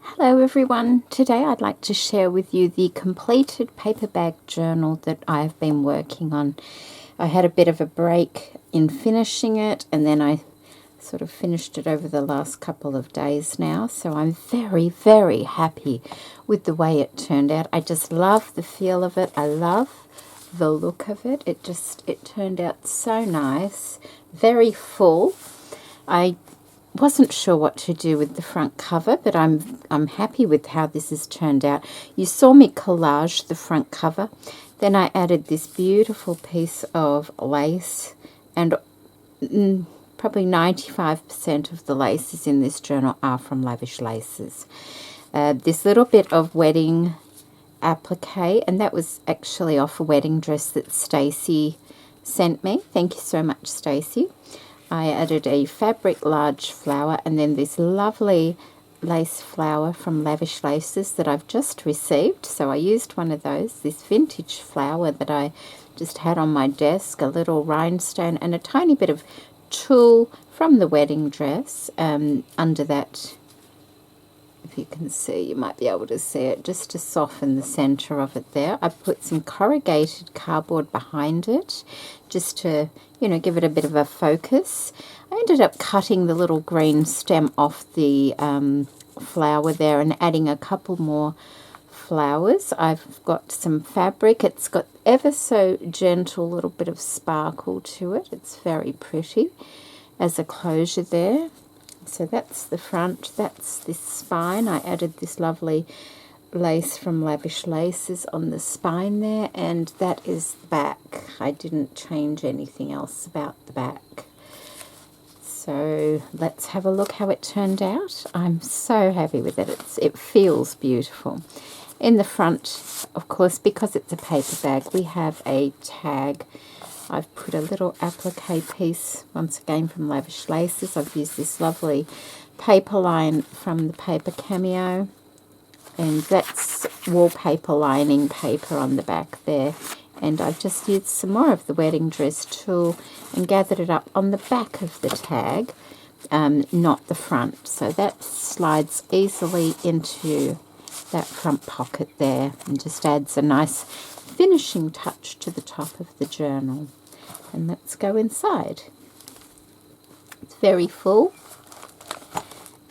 Hello everyone, today I'd like to share with you the completed paper bag journal that I've been working on. I had a bit of a break in finishing it and then I sort of finished it over the last couple of days now, so I'm very happy with the way it turned out. I just love the feel of it, I love the look of it. It turned out so nice, very full. I wasn't sure what to do with the front cover, but I'm happy with how this has turned out. You saw me collage the front cover. Then I added this beautiful piece of lace, and probably 95% of the laces in this journal are from Lavish Laces. This little bit of wedding applique, and that was actually off a wedding dress that Stacey sent me. Thank you so much, Stacey. I added a fabric large flower and then this lovely lace flower from Lavish Laces that I've just received. So I used one of those, this vintage flower that I just had on my desk, a little rhinestone and a tiny bit of tulle from the wedding dress under that. If you can see, you might be able to see it, just to soften the center of it there. I put some corrugated cardboard behind it, just to, give it a bit of a focus. I ended up cutting the little green stem off the flower there and adding a couple more flowers. I've got some fabric. It's got ever so gentle little bit of sparkle to it. It's very pretty as a closure there. So that's the front, that's this spine. I added this lovely lace from Lavish Laces on the spine there, and that is the back. I didn't change anything else about the back. So let's have a look how it turned out. I'm so happy with it. It feels beautiful. In the front, of course, because it's a paper bag, we have a tag. I've put a little applique piece, once again from Lavish Laces. I've used this lovely paper line from the Paper Cameo, and that's wallpaper lining paper on the back there. And I've just used some more of the wedding dress tulle and gathered it up on the back of the tag, not the front. So that slides easily into that front pocket there and just adds a nice finishing touch to the top of the journal. And let's go inside. It's very full.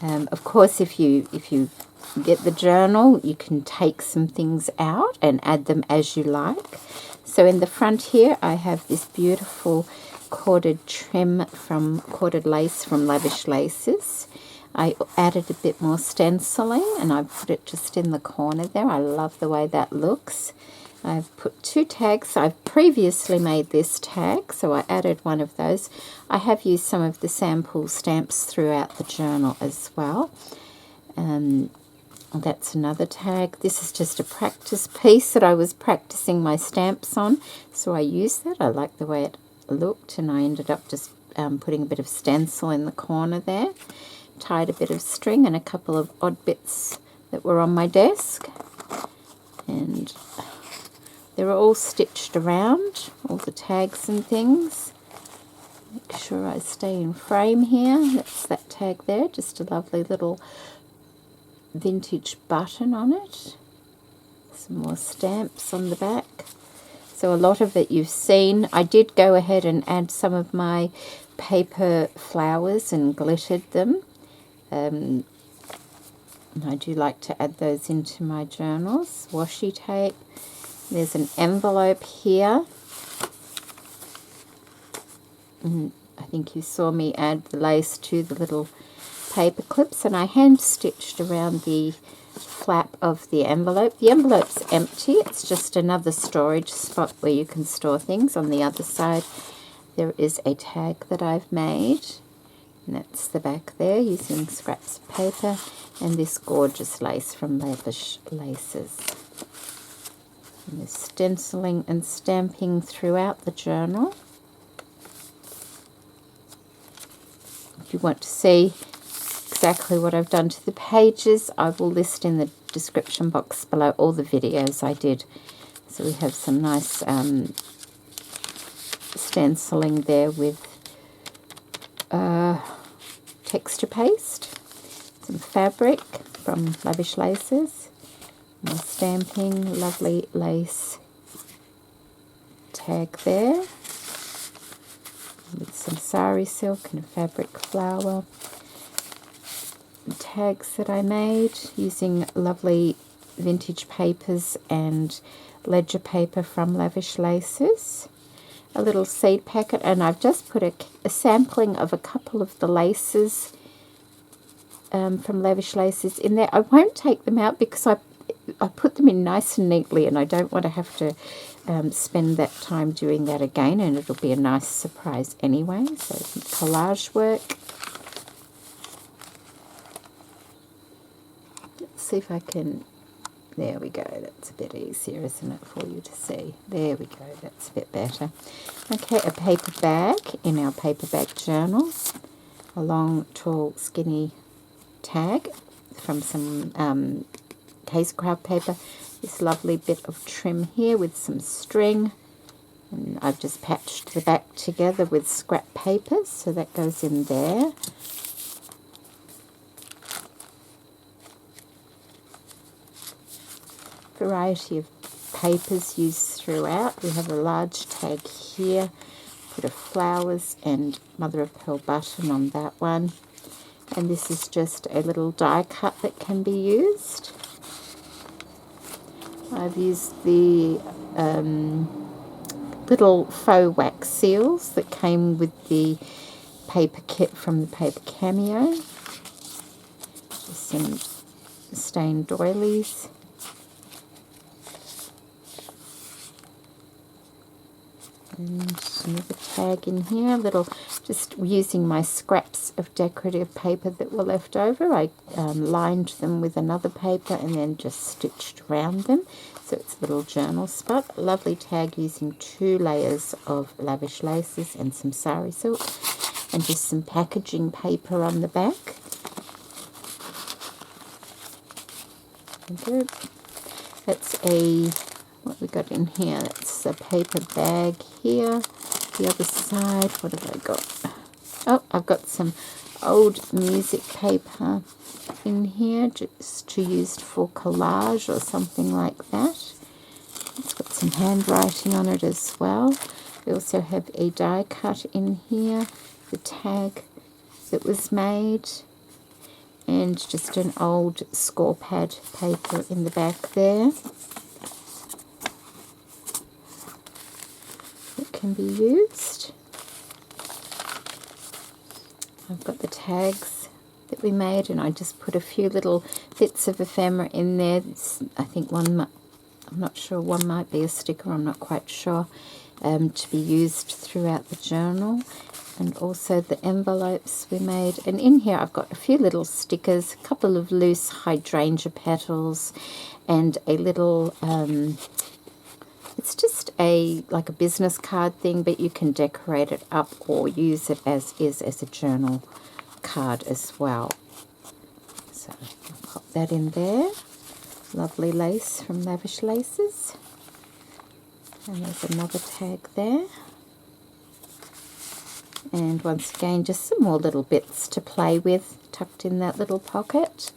Of course, if you get the journal, you can take some things out and add them as you like. So in the front here, I have this beautiful corded trim from corded lace from Lavish Laces. I added a bit more stenciling and I put it just in the corner there. I love the way that looks. I've put two tags. I've previously made this tag, so I added one of those. I have used some of the sample stamps throughout the journal as well. That's another tag. This is just a practice piece that I was practicing my stamps on, so I used that. I like the way it looked, and I ended up just putting a bit of stencil in the corner there. Tied a bit of string and a couple of odd bits that were on my desk. And they're all stitched around, all the tags and things. Make sure I stay in frame here. That's that tag there, just a lovely little vintage button on it. Some more stamps on the back. So a lot of it you've seen. I did go ahead and add some of my paper flowers and glittered them. And I do like to add those into my journals. Washi tape. There's an envelope here. And I think you saw me add the lace to the little paper clips, and I hand stitched around the flap of the envelope. The envelope's empty. It's just another storage spot where you can store things. On the other side there is a tag that I've made, and that's the back there, using scraps of paper and this gorgeous lace from Lavish Laces. And there's stenciling and stamping throughout the journal. If you want to see exactly what I've done to the pages, I will list in the description box below all the videos I did. So we have some nice stenciling there with texture paste, some fabric, from Lavish Laces. More stamping, lovely lace tag there. With some sari silk and a fabric flower. Tags that I made using lovely vintage papers and ledger paper from Lavish Laces. A little seed packet, and I've just put a sampling of a couple of the laces from Lavish Laces in there. I won't take them out because I put them in nice and neatly, and I don't want to have to spend that time doing that again, and it'll be a nice surprise anyway. So some collage work. Let's see if I can... There we go. That's a bit easier, isn't it, for you to see? There we go. That's a bit better. Okay, a paper bag in our paper bag journal. A long, tall, skinny tag from some case craft paper. This lovely bit of trim here with some string. And I've just patched the back together with scrap paper, so that goes in there. Variety of papers used throughout. We have a large tag here, put a flowers and mother of pearl button on that one, and this is just a little die cut that can be used. I've used the little faux wax seals that came with the paper kit from the Paper Cameo. Just some stained doilies. And another tag in here, just using my scraps of decorative paper that were left over. I lined them with another paper and then just stitched around them. So it's a little journal spot. A lovely tag using 2 layers of Lavish Laces and some sari silk. And just some packaging paper on the back. Good. That's what we got in here, that's a paper bag here. The other side, what have I got? Oh, I've got some old music paper in here, just to use for collage or something like that. It's got some handwriting on it as well. We also have a die cut in here, the tag that was made, and just an old score pad paper in the back there. Can be used. I've got the tags that we made, and I just put a few little bits of ephemera in there. I think I'm not sure, one might be a sticker, I'm not quite sure, to be used throughout the journal. And also the envelopes we made. And in here I've got a few little stickers, a couple of loose hydrangea petals, and a little it's just like a business card thing, but you can decorate it up or use it as a journal card as well. So I'll pop that in there. Lovely lace from Lavish Laces. And there's another tag there. And once again, just some more little bits to play with, tucked in that little pocket.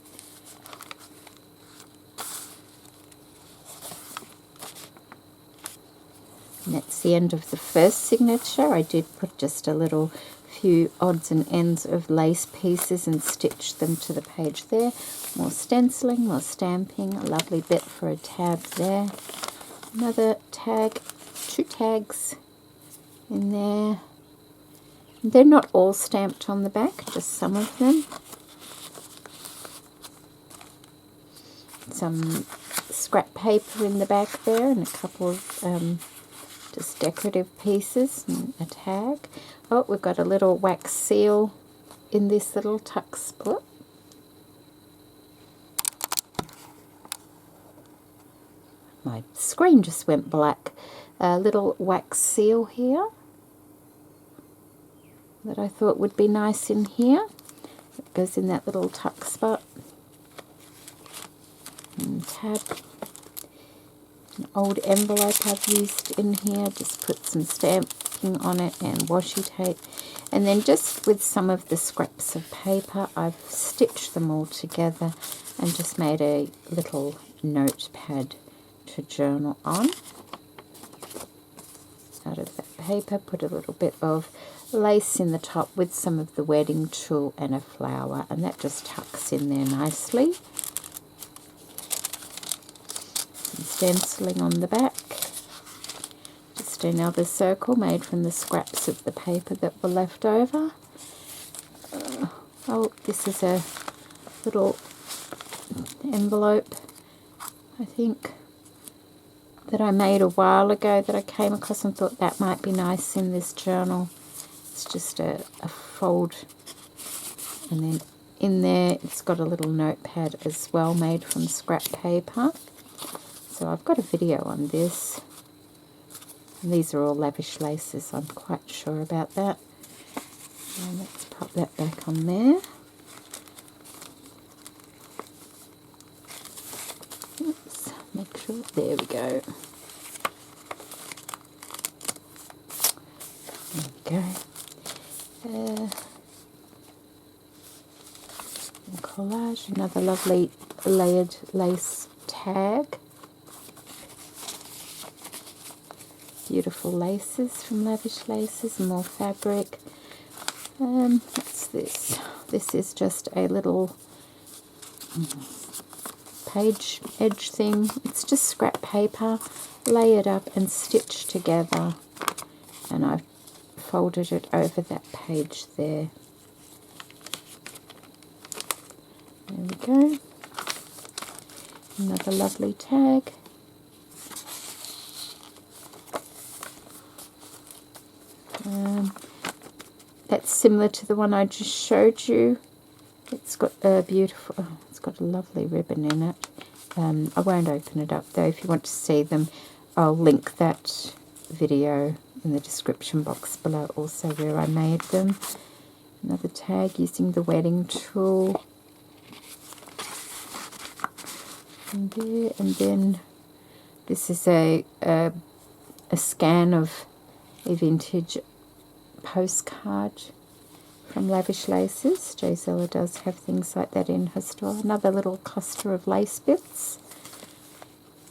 And that's the end of the first signature. I did put just a little few odds and ends of lace pieces and stitch them to the page there. More stenciling, more stamping, a lovely bit for a tab there. Another tag, 2 tags in there. They're not all stamped on the back, just some of them. Some scrap paper in the back there and a couple of just decorative pieces and a tag. Oh, we've got a little wax seal in this little tuck spot. My screen just went black. A little wax seal here that I thought would be nice in here. It goes in that little tuck spot. And tab. An old envelope I've used in here, just put some stamping on it and washi tape, and then just with some of the scraps of paper I've stitched them all together and just made a little notepad to journal on. Out of that paper, put a little bit of lace in the top with some of the wedding tulle and a flower, and that just tucks in there nicely. Some stenciling on the back. Just another circle made from the scraps of the paper that were left over. Oh, this is a little envelope, I think, that I made a while ago that I came across and thought that might be nice in this journal. It's just a fold, and then in there it's got a little notepad as well made from scrap paper. So I've got a video on this, and these are all Lavish Laces, I'm quite sure about that. And let's pop that back on there. Let's make sure, there we go. There we go. Collage, another lovely layered lace tag. Beautiful laces from Lavish Laces, more fabric. What's this? This is just a little page edge thing. It's just scrap paper, layered up and stitched together, and I've folded it over that page there. There we go. Another lovely tag. That's similar to the one I just showed you. It's got a beautiful, it's got a lovely ribbon in it. I won't open it up though. If you want to see them, I'll link that video in the description box below also where I made them. Another tag using the wedding tulle. And there, and then this is a scan of a vintage postcard from Lavish Laces. Gisela does have things like that in her store. Another little cluster of lace bits.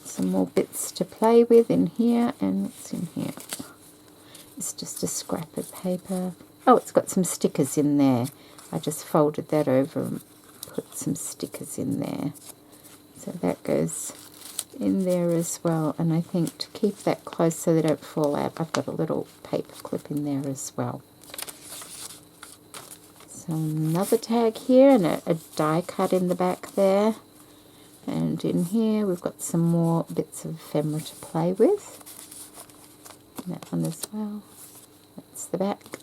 Some more bits to play with in here, and what's in here? It's just a scrap of paper. Oh, it's got some stickers in there. I just folded that over and put some stickers in there. So that goes in there as well, and I think to keep that close so they don't fall out, I've got a little paper clip in there as well. So another tag here, and a die cut in the back there, and in here we've got some more bits of ephemera to play with. And that one as well. That's the back,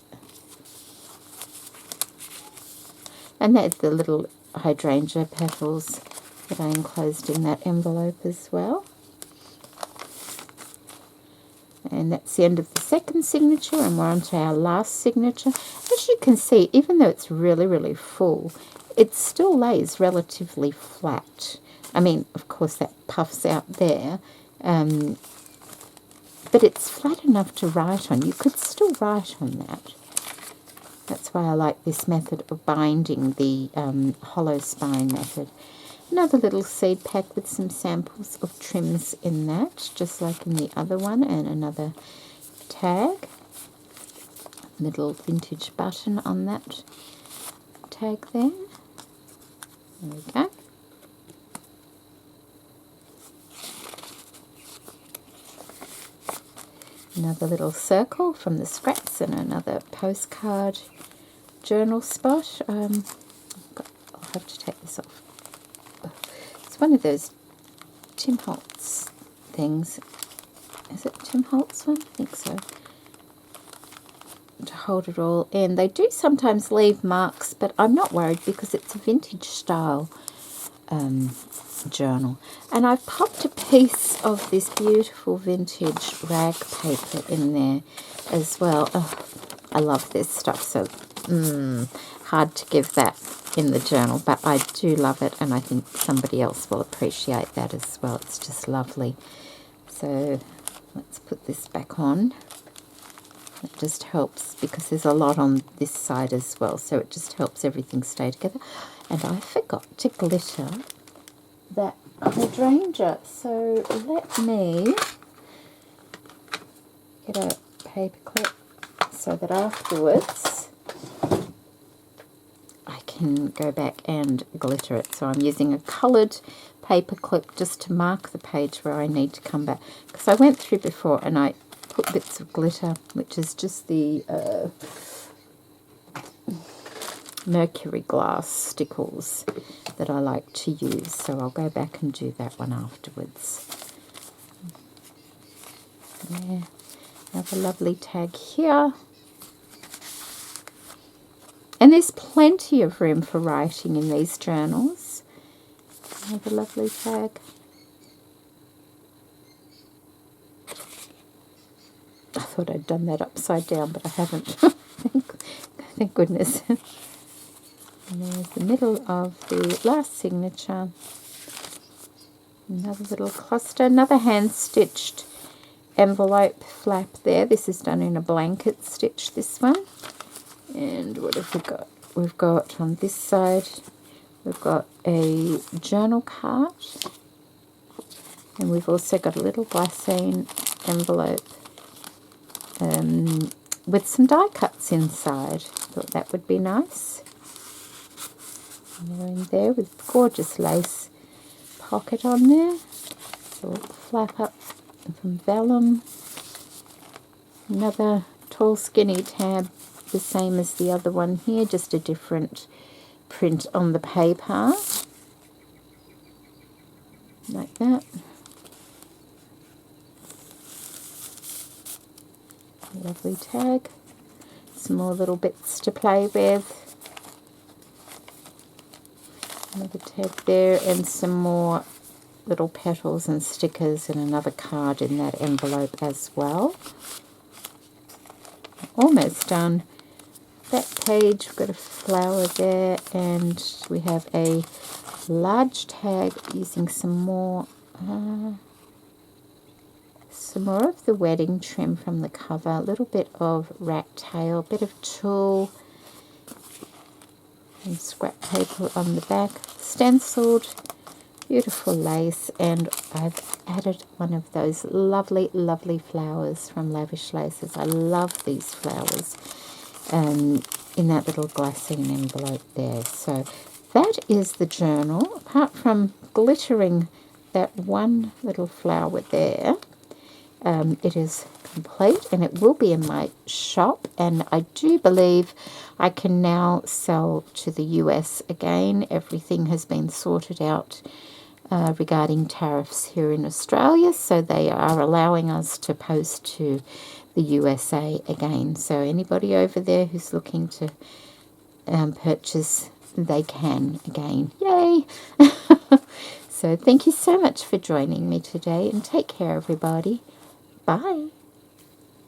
and that's the little hydrangea petals that I enclosed in that envelope as well. And that's the end of the second signature, and we're on to our last signature. As you can see, even though it's really, really full, it still lays relatively flat. I mean, of course, that puffs out there, but it's flat enough to write on. You could still write on that. That's why I like this method of binding, the hollow spine method. Another little seed pack with some samples of trims in that, just like in the other one, and another tag. Little vintage button on that tag there. There we go. Another little circle from the scraps, and another postcard journal spot. I'll have to take this off. It's one of those Tim Holtz things. Is it Tim Holtz one? I think so. To hold it all in. They do sometimes leave marks, but I'm not worried because it's a vintage style journal. And I've popped a piece of this beautiful vintage rag paper in there as well. Oh, I love this stuff, so hard to give that in the journal, but I do love it, and I think somebody else will appreciate that as well. It's just lovely. So let's put this back on. It just helps because there's a lot on this side as well, so it just helps everything stay together. And I forgot to glitter that hydrangea. So let me get a paper clip so that afterwards I can go back and glitter it. So I'm using a coloured paper clip just to mark the page where I need to come back, because I went through before and I put bits of glitter, which is just the mercury glass stickles that I like to use. So I'll go back and do that one afterwards. Yeah, another lovely tag here. And there's plenty of room for writing in these journals. Another lovely tag. I thought I'd done that upside down, but I haven't. Thank goodness. And there's the middle of the last signature. Another little cluster, another hand-stitched envelope flap there. This is done in a blanket stitch, this one. And what have we got? We've got on this side, we've got a journal card. And we've also got a little glassine envelope with some die cuts inside. Thought that would be nice. And they're in there with gorgeous lace pocket on there. So flap up from vellum. Another tall skinny tab, the same as the other one here, just a different print on the paper. Like that. Lovely tag. Some more little bits to play with. Another tag there, and some more little petals and stickers, and another card in that envelope as well. Almost done. That page, we've got a flower there, and we have a large tag using some more of the wedding trim from the cover, a little bit of rat tail, bit of tulle, and scrap paper on the back, stenciled, beautiful lace, and I've added one of those lovely, lovely flowers from Lavish Laces. I love these flowers in that little glassine envelope there. So that is the journal. Apart from glittering that one little flower there, it is complete, and it will be in my shop, and I do believe I can now sell to the US again. Everything has been sorted out regarding tariffs here in Australia, so they are allowing us to post to the USA again. So anybody over there who's looking to purchase, they can again. Yay! So thank you so much for joining me today, and take care, everybody. Bye.